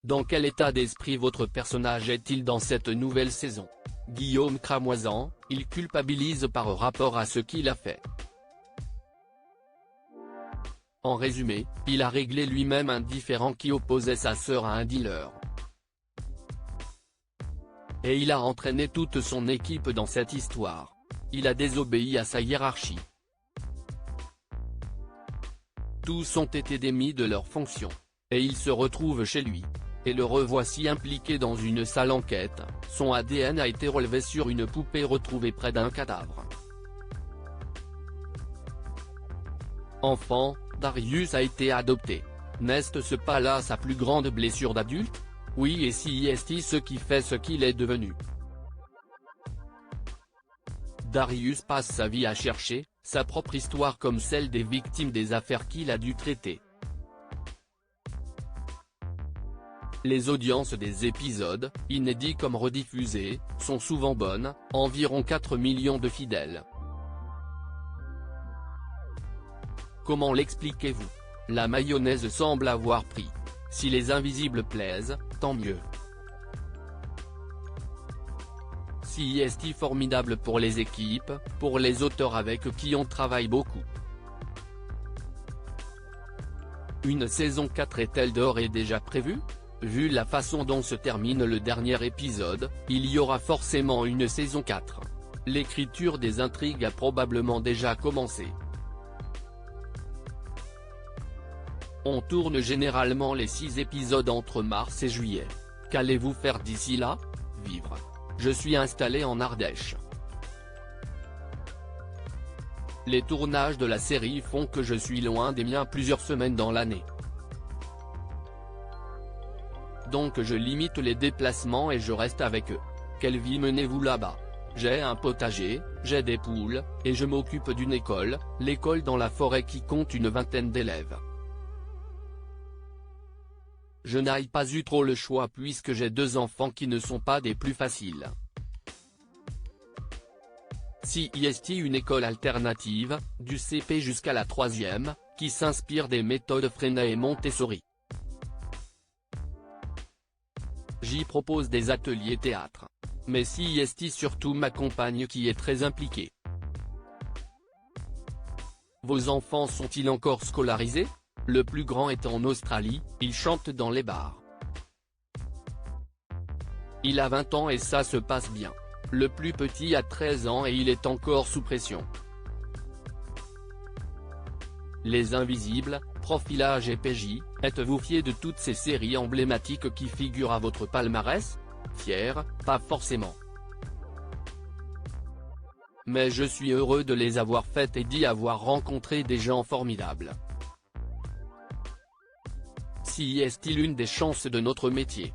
Dans quel état d'esprit votre personnage est-il dans cette nouvelle saison? Guillaume Cramoisan, il culpabilise par rapport à ce qu'il a fait. En résumé, il a réglé lui-même un différend qui opposait sa sœur à un dealer. Et il a entraîné toute son équipe dans cette histoire. Il a désobéi à sa hiérarchie. Tous ont été démis de leurs fonctions. Et il se retrouve chez lui. Et le revoici impliqué dans une sale enquête, son ADN a été relevé sur une poupée retrouvée près d'un cadavre. Enfant, Darius a été adopté. N'est-ce pas là sa plus grande blessure d'adulte? Oui, et si est ce qui fait ce qu'il est devenu. Darius passe sa vie à chercher sa propre histoire comme celle des victimes des affaires qu'il a dû traiter. Les audiences des épisodes, inédits comme rediffusés, sont souvent bonnes, environ 4 millions de fidèles. Comment l'expliquez-vous? La mayonnaise semble avoir pris. Si les invisibles plaisent, tant mieux. Si est formidable pour les équipes, pour les auteurs avec qui on travaille beaucoup. Une saison 4 est-elle d'ores et déjà prévue? Vu la façon dont se termine le dernier épisode, il y aura forcément une saison 4. L'écriture des intrigues a probablement déjà commencé. On tourne généralement les 6 épisodes entre mars et juillet. Qu'allez-vous faire d'ici là? Vivre. Je suis installé en Ardèche. Les tournages de la série font que je suis loin des miens plusieurs semaines dans l'année. Donc je limite les déplacements et je reste avec eux. Quelle vie menez-vous là-bas? J'ai un potager, j'ai des poules, et je m'occupe d'une école, l'école dans la forêt qui compte une vingtaine d'élèves. Je n'ai pas eu trop le choix puisque j'ai 2 enfants qui ne sont pas des plus faciles. Si est une école alternative, du CP jusqu'à la 3e, qui s'inspire des méthodes Freinet et Montessori. J'y propose des ateliers théâtre. Mais si est surtout ma compagne qui est très impliquée. Vos enfants sont-ils encore scolarisés? Le plus grand est en Australie, il chante dans les bars. Il a 20 ans et ça se passe bien. Le plus petit a 13 ans et il est encore sous pression. Les Invisibles, Profilage et PJ, êtes-vous fiers de toutes ces séries emblématiques qui figurent à votre palmarès? Fier, pas forcément. Mais je suis heureux de les avoir faites et d'y avoir rencontré des gens formidables. Si est-il une des chances de notre métier?